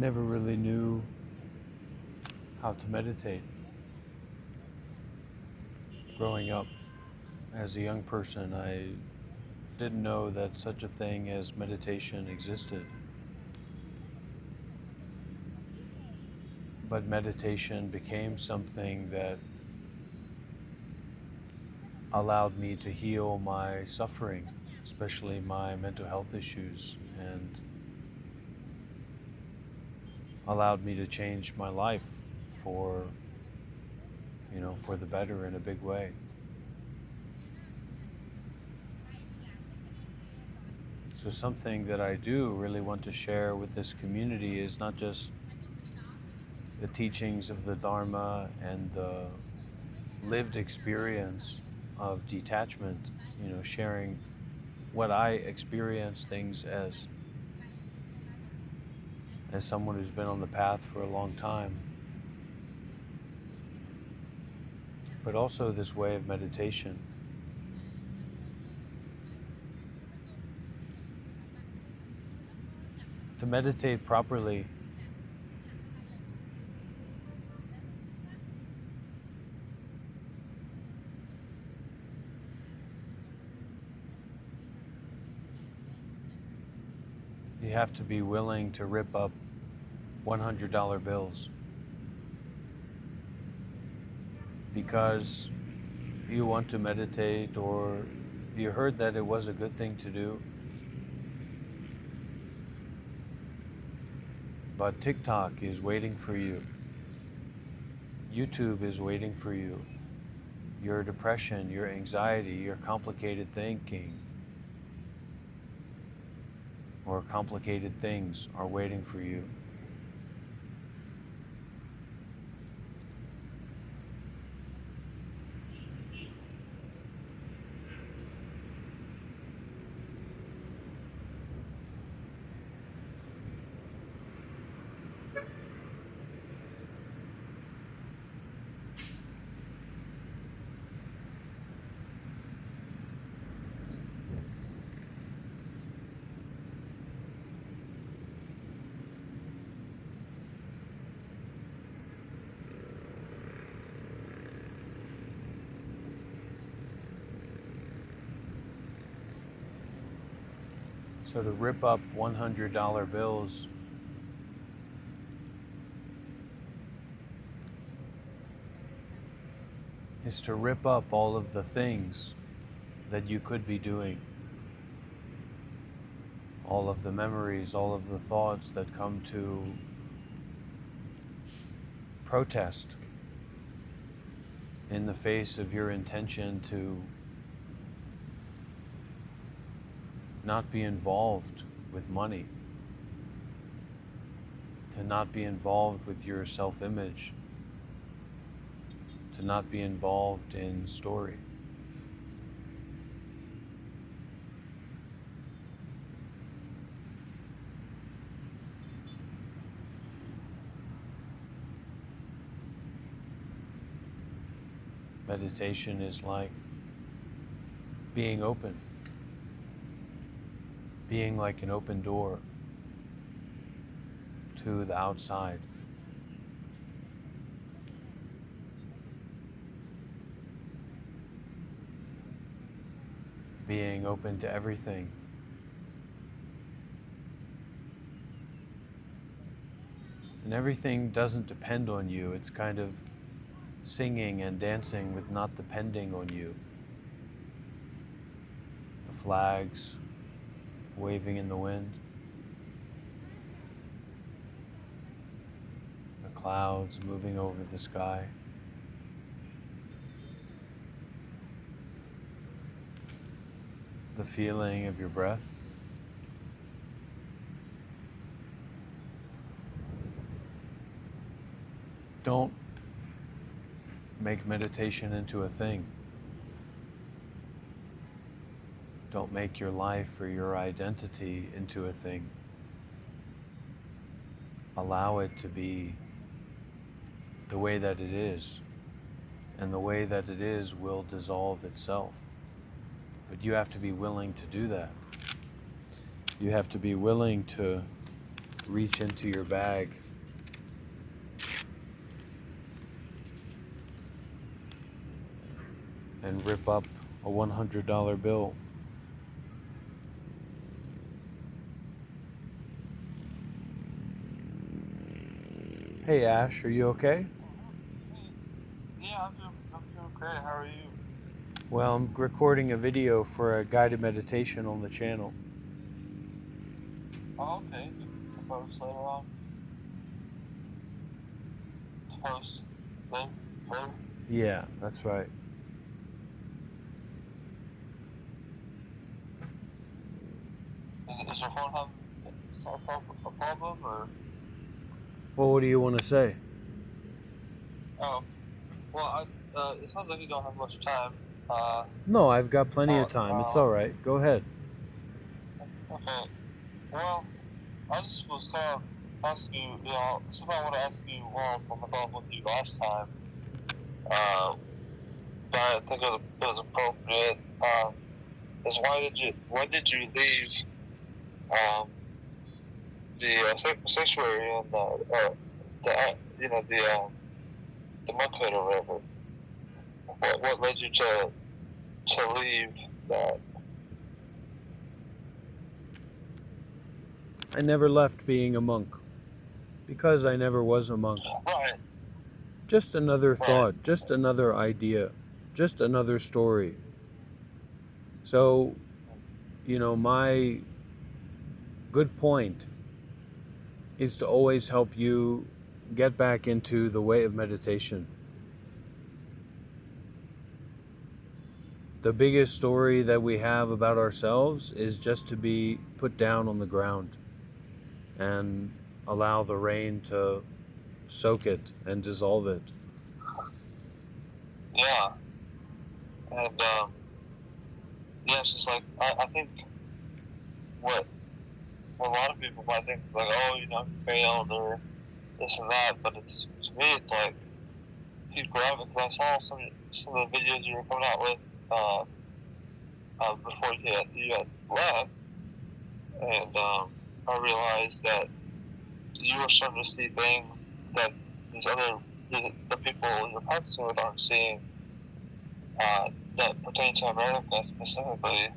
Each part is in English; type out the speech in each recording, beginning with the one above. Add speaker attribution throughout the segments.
Speaker 1: never really knew how to meditate. Growing up as a young person, I didn't know that such a thing as meditation existed. But meditation became something that allowed me to heal my suffering, especially my mental health issues, and allowed me to change my life for, for the better in a big way. So something that I do really want to share with this community is not just the teachings of the Dharma and the lived experience of detachment, sharing what I experience things as someone who's been on the path for a long time, but also this way of meditation. To meditate properly, you have to be willing to rip up $100 bills because you want to meditate, or you heard that it was a good thing to do. But TikTok is waiting for you. YouTube is waiting for you. Your depression, your anxiety, your complicated thinking, or complicated things are waiting for you. So to rip up $100 bills is to rip up all of the things that you could be doing, all of the memories, all of the thoughts that come to protest in the face of your intention to not be involved with money, to not be involved with your self-image, to not be involved in story. Meditation is like being open, being like an open door to the outside. Being open to everything. And everything doesn't depend on you. It's kind of singing and dancing with not depending on you. The flags waving in the wind, the clouds moving over the sky. The feeling of your breath. Don't make meditation into a thing. Don't make your life or your identity into a thing. Allow it to be the way that it is, and the way that it is will dissolve itself. But you have to be willing to do that. You have to be willing to reach into your bag and rip up a $100 bill. Hey Ash, are you okay?
Speaker 2: Yeah, I'm doing great. How are you?
Speaker 1: Well, I'm recording a video for a guided meditation on the channel.
Speaker 2: Oh, okay. The post later on. Post later.
Speaker 1: Yeah, that's right.
Speaker 2: Is your phone having a problem or?
Speaker 1: Well, what do you want to say?
Speaker 2: Oh, well, it sounds like you don't have much time.
Speaker 1: No, I've got plenty of time. It's all right. Go ahead.
Speaker 2: Okay. Well, I just was kind of asking you, something I want to ask you while I was on the phone with you last time. But I think it was appropriate. Is why did you leave um, the sanctuary and the monkhood or whatever? What led you to leave that?
Speaker 1: I never left being a monk because I never was a monk.
Speaker 2: Right.
Speaker 1: Just another
Speaker 2: Right.
Speaker 1: thought, just another idea, just another story. So, my good point is to always help you get back into the way of meditation. The biggest story that we have about ourselves is just to be put down on the ground and allow the rain to soak it and dissolve it.
Speaker 2: Yeah. And yeah, it's just like I think what a lot of people might think is like, oh, you failed or this and that, but it's to me it's like keep grabbing because I saw some of the videos you were coming out with before you had left, and I realized that you were starting to see things that these other the people you're practicing with aren't seeing, that pertain to America specifically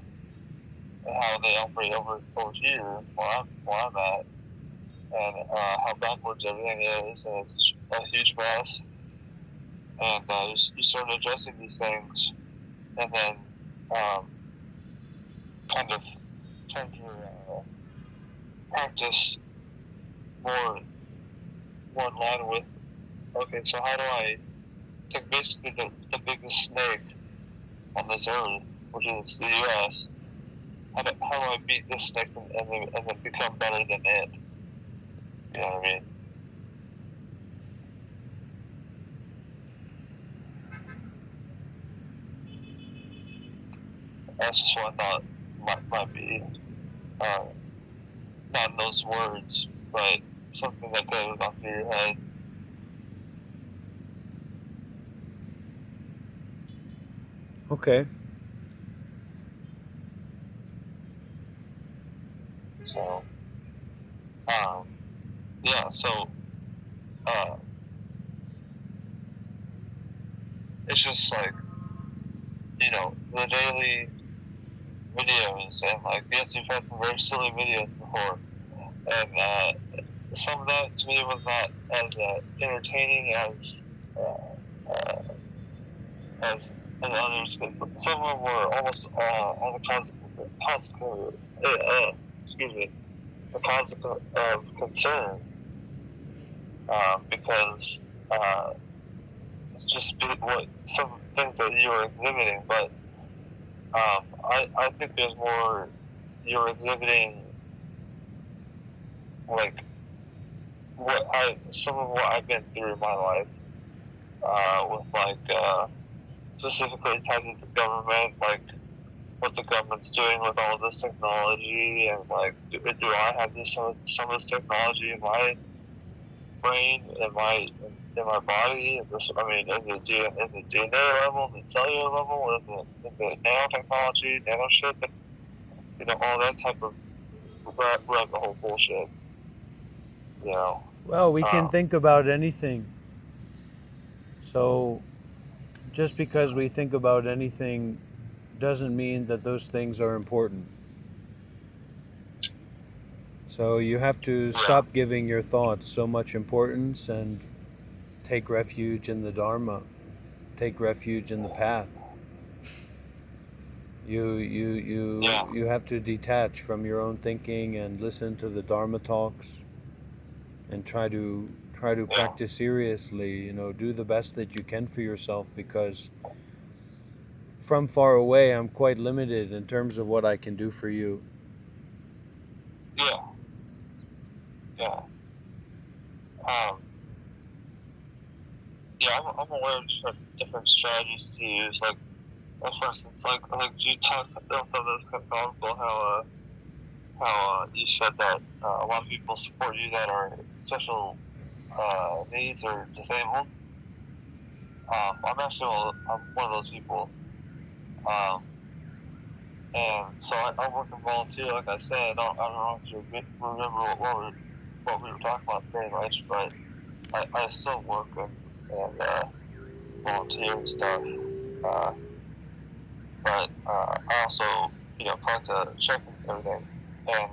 Speaker 2: and how they operate over here where I'm at, and how backwards everything is, and it's a huge mess. And you start addressing these things, and then um, kind of turn your practice more in line with, okay, so how do I take basically the biggest snake on this earth, which is the U.S. How do I beat this snake and then become better than it? You know what I mean? That's just what I thought might be, uh, not in those words, but something that goes off through your head.
Speaker 1: Okay.
Speaker 2: So, yeah, so uh, it's just like, the daily videos, and like, yes, you've had some very silly videos before, and some of that to me was not as entertaining as others, because some of them were almost on the excuse me, the cause of concern, because it's just what some things that you were exhibiting, but I think there's more you're exhibiting, like some of what I've been through in my life, with like specifically tied to the government, like what the government's doing with all this technology, and like do I have some of this technology in my brain, in my body, and this, I mean, in the DNA level, the cellular level, in the nanotechnology, nanoship, and all that type of rabbit hole bullshit. you know.
Speaker 1: Well, we can think about anything. So just because we think about anything doesn't mean that those things are important. So you have to stop giving your thoughts so much importance and take refuge in the Dharma, take refuge in the path. You have to detach from your own thinking and listen to the Dharma talks and try to practice seriously, do the best that you can for yourself, because from far away I'm quite limited in terms of what I can do for you.
Speaker 2: Yeah. Yeah. Yeah, I'm aware of different strategies to use. Like for instance, like you talked about this kind of article, how you said that a lot of people support you that are special needs or disabled. I'm one of those people. And so I work and volunteer, like I said. I don't know if you remember what we were talking about today much, but I still work and volunteer and stuff. But I also, collect a check and everything, and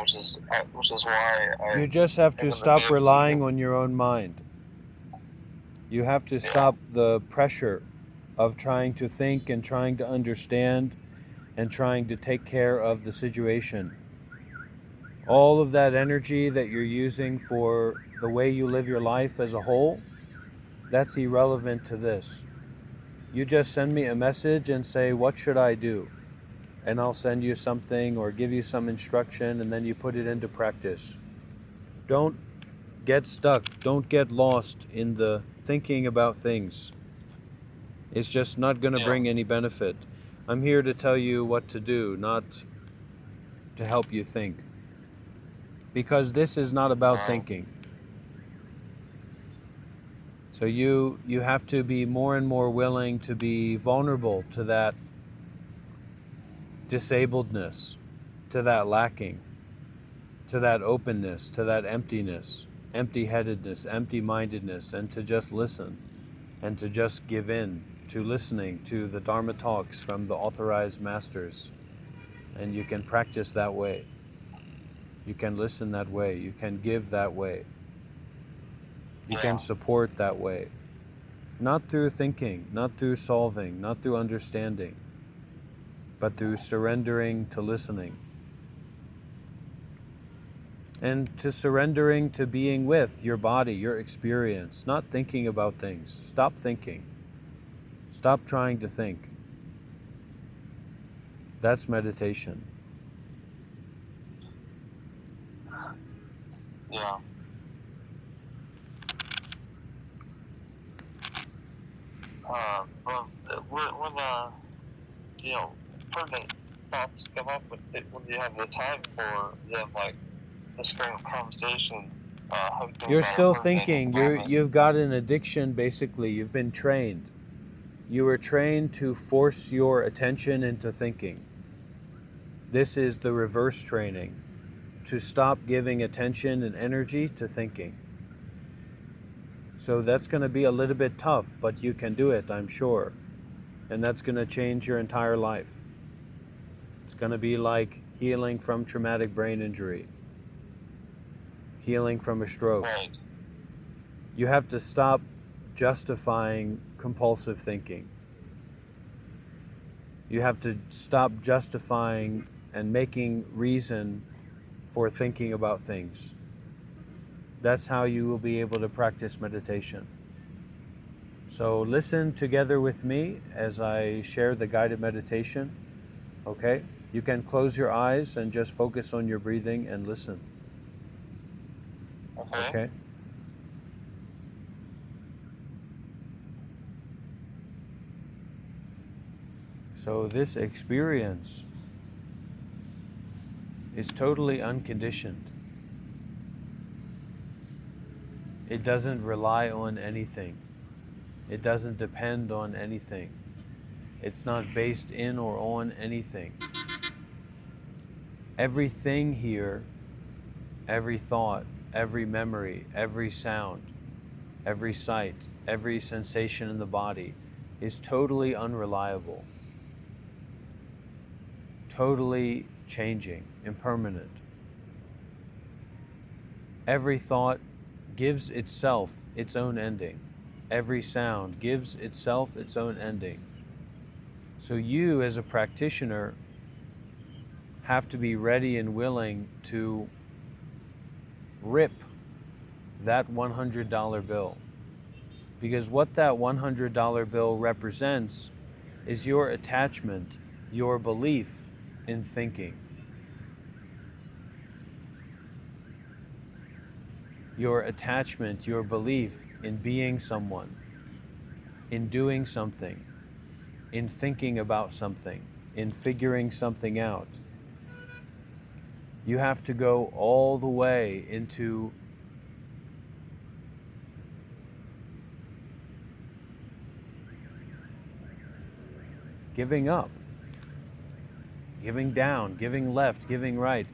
Speaker 2: which is why
Speaker 1: You just have to stop relying on your own mind. You have to stop the pressure of trying to think and trying to understand and trying to take care of the situation. All of that energy that you're using for the way you live your life as a whole, that's irrelevant to this. You just send me a message and say, what should I do? And I'll send you something or give you some instruction, and then you put it into practice. Don't get stuck. Don't get lost in the thinking about things. It's just not going to bring any benefit. I'm here to tell you what to do, not to help you think. Because this is not about thinking. So you have to be more and more willing to be vulnerable to that disabledness, to that lacking, to that openness, to that emptiness, empty-headedness, empty-mindedness, and to just listen and to just give in to listening to the Dharma talks from the authorized masters. And you can practice that way. You can listen that way. You can give that way. You can support that way. Not through thinking, not through solving, not through understanding, but through surrendering to listening. And to surrendering to being with your body, your experience, not thinking about things. Stop thinking. Stop trying to think. That's meditation.
Speaker 2: Yeah. When pertinent thoughts come up when you have the time for them, like this kind of conversation,
Speaker 1: You're still thinking. You've got an addiction, basically. You've been trained. You were trained to force your attention into thinking. This is the reverse training, to stop giving attention and energy to thinking. So that's going to be a little bit tough, but you can do it, I'm sure. And that's going to change your entire life. It's going to be like healing from traumatic brain injury, healing from a stroke. You have to stop justifying compulsive thinking. You have to stop justifying and making reason for thinking about things. That's how you will be able to practice meditation. So listen together with me as I share the guided meditation. Okay? You can close your eyes and just focus on your breathing and listen. Okay? So this experience is totally unconditioned. It doesn't rely on anything. It doesn't depend on anything. It's not based in or on anything. Everything here every thought, every memory, every sound, every sight, every sensation in the body is totally unreliable, totally changing, impermanent. Every thought gives itself its own ending. Every sound gives itself its own ending. So you, as a practitioner, have to be ready and willing to rip that $100 bill. Because what that $100 bill represents is your attachment, your belief in thinking, your attachment, your belief in being someone, in doing something, in thinking about something, in figuring something out. You have to go all the way into giving up, giving down, giving left, giving right.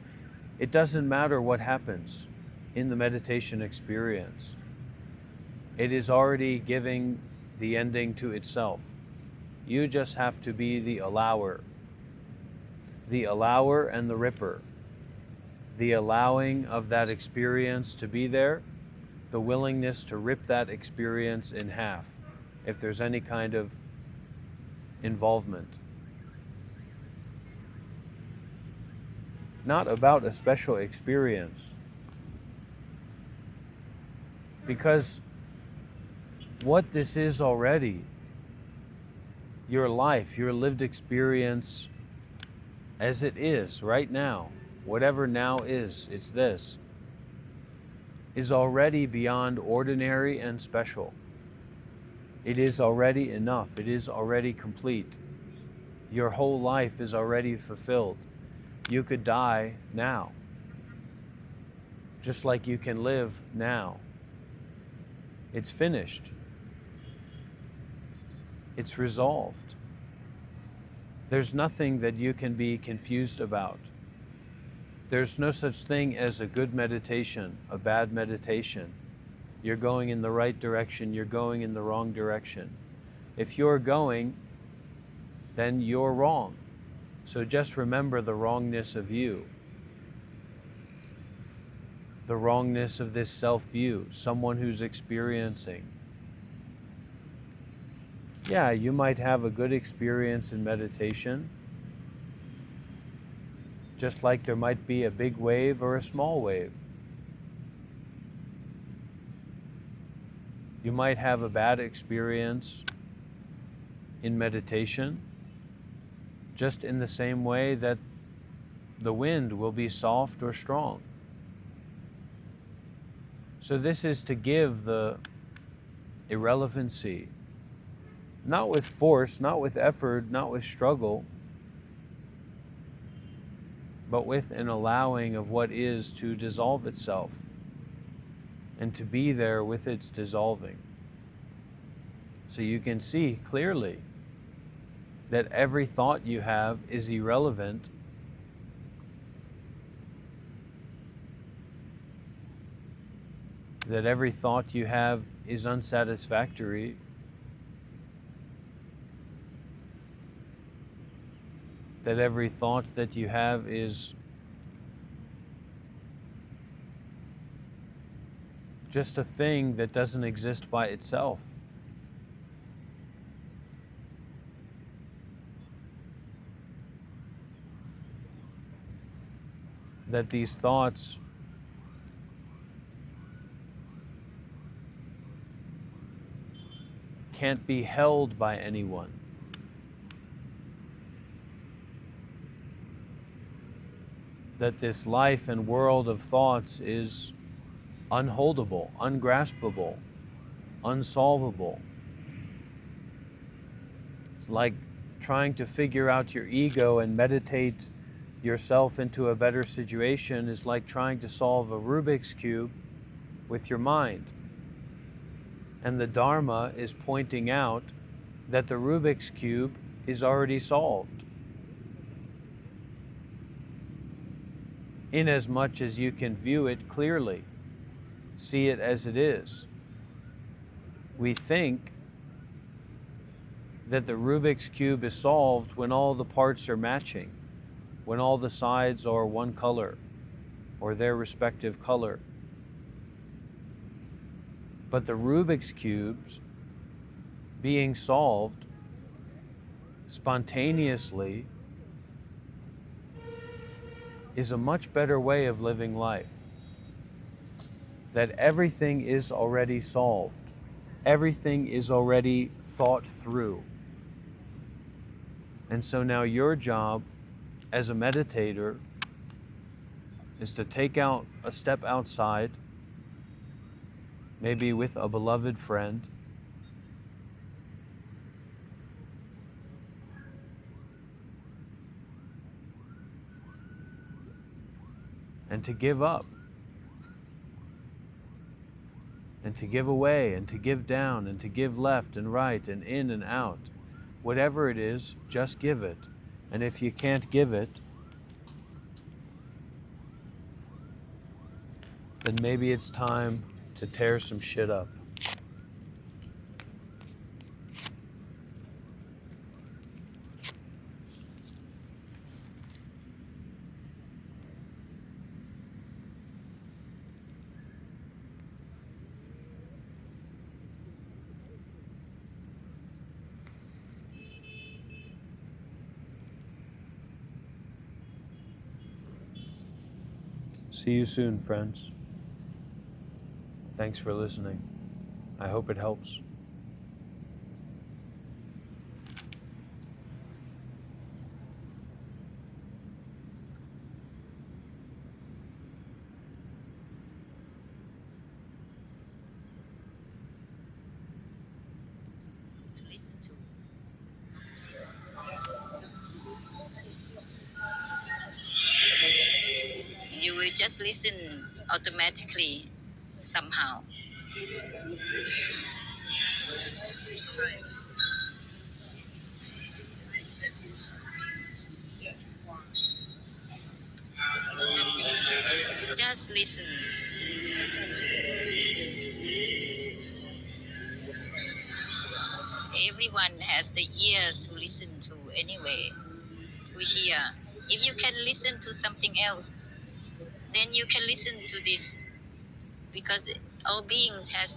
Speaker 1: It doesn't matter what happens in the meditation experience. It is already giving the ending to itself. You just have to be the allower and the ripper, the allowing of that experience to be there, the willingness to rip that experience in half if there's any kind of involvement. Not about a special experience, because what this is already, your life, your lived experience as it is right now, whatever now is, it's this, is already beyond ordinary and special. It is already enough. It is already complete. Your whole life is already fulfilled. You could die now, just like you can live now. It's finished. It's resolved. There's nothing that you can be confused about. There's no such thing as a good meditation, a bad meditation. You're going in the right direction, you're going in the wrong direction. If you're going, then you're wrong. So just remember the wrongness of you, the wrongness of this self-view, someone who's experiencing. Yeah, you might have a good experience in meditation, just like there might be a big wave or a small wave. You might have a bad experience in meditation, just in the same way that the wind will be soft or strong. So this is to give the irrelevancy, not with force, not with effort, not with struggle, but with an allowing of what is to dissolve itself and to be there with its dissolving. So you can see clearly that every thought you have is irrelevant, that every thought you have is unsatisfactory, that every thought that you have is just a thing that doesn't exist by itself. That these thoughts can't be held by anyone. That this life and world of thoughts is unholdable, ungraspable, unsolvable. It's like trying to figure out your ego and meditate yourself into a better situation is like trying to solve a Rubik's Cube with your mind. And the Dharma is pointing out that the Rubik's Cube is already solved. inasmuch as you can view it clearly, see it as it is. We think that the Rubik's Cube is solved when all the parts are matching, when all the sides are one color or their respective color. But the Rubik's Cubes being solved spontaneously is a much better way of living life. That everything is already solved. Everything is already thought through. And so now your job as a meditator is to take out a step outside, maybe with a beloved friend, and to give up, and to give away, and to give down, and to give left and right, and in and out. Whatever it is, just give it. And if you can't give it, then maybe it's time to tear some shit up. See you soon, friends. Thanks for listening. I hope it helps.
Speaker 3: To listen to. You will just listen automatically somehow. Just listen. Everyone has the ears to listen to anyway, to hear. If you can listen to something else, then you can listen to this, because all beings has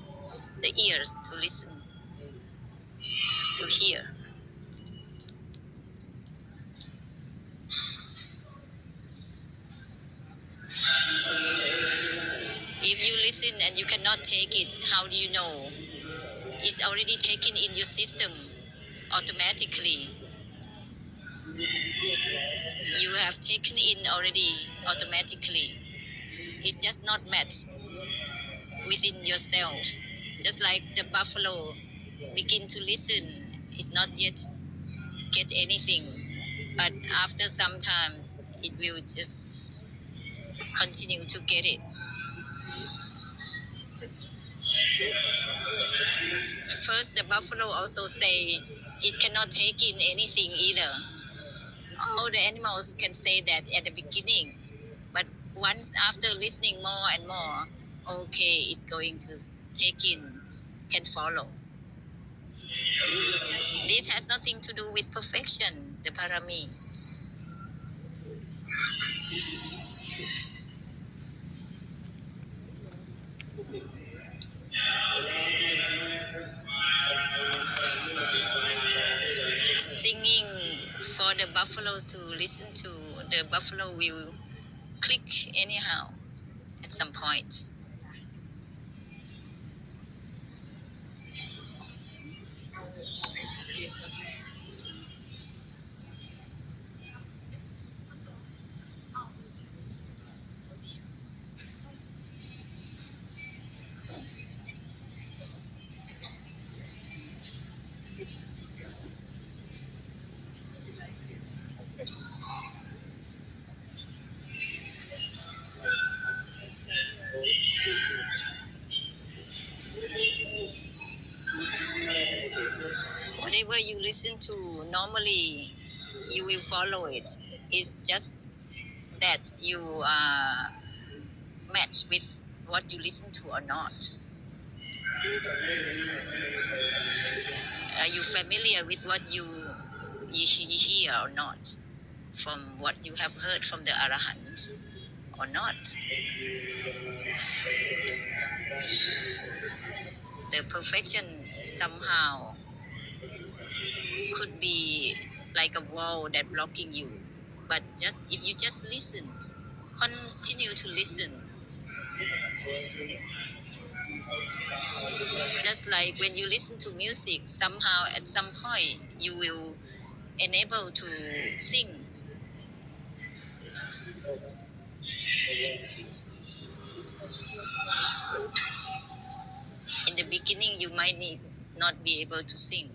Speaker 3: the ears to listen, to hear. If you listen and you cannot take it, how do you know? It's already taken in your system automatically. You have taken in already automatically. It's just not met within yourself. Just like the buffalo begin to listen, it's not yet get anything. But after some times, it will just continue to get it. First, the buffalo also say it cannot take in anything either. All the animals can say that at the beginning. But once after listening more and more, okay, it's going to take in, can follow. This has nothing to do with perfection, the parami. Singing for the buffaloes to listen to, the buffalo will click anyhow at some point. Whatever you listen to, normally you will follow it. It's just that you are matched with what you listen to or not. Are you familiar with what you hear or not, from what you have heard from the Arahant or not? The perfection somehow could be like a wall that blocking you. But just if you just listen, continue to listen. Just like when you listen to music, somehow at some point you will enable to sing. In the beginning, you might not be able to sing.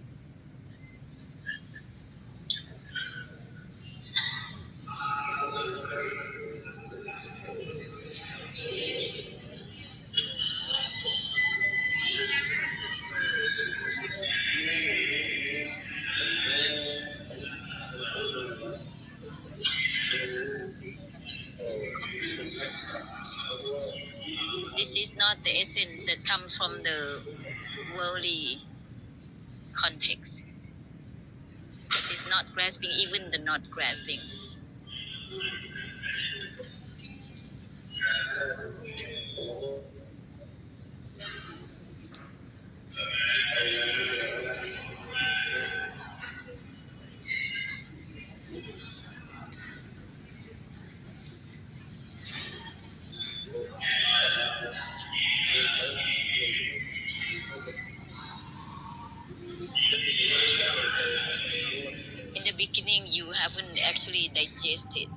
Speaker 3: This is not the essence that comes from the worldly context. This is not grasping, even the not grasping. In the beginning, you haven't actually digested.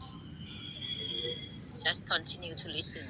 Speaker 3: Just continue to listen.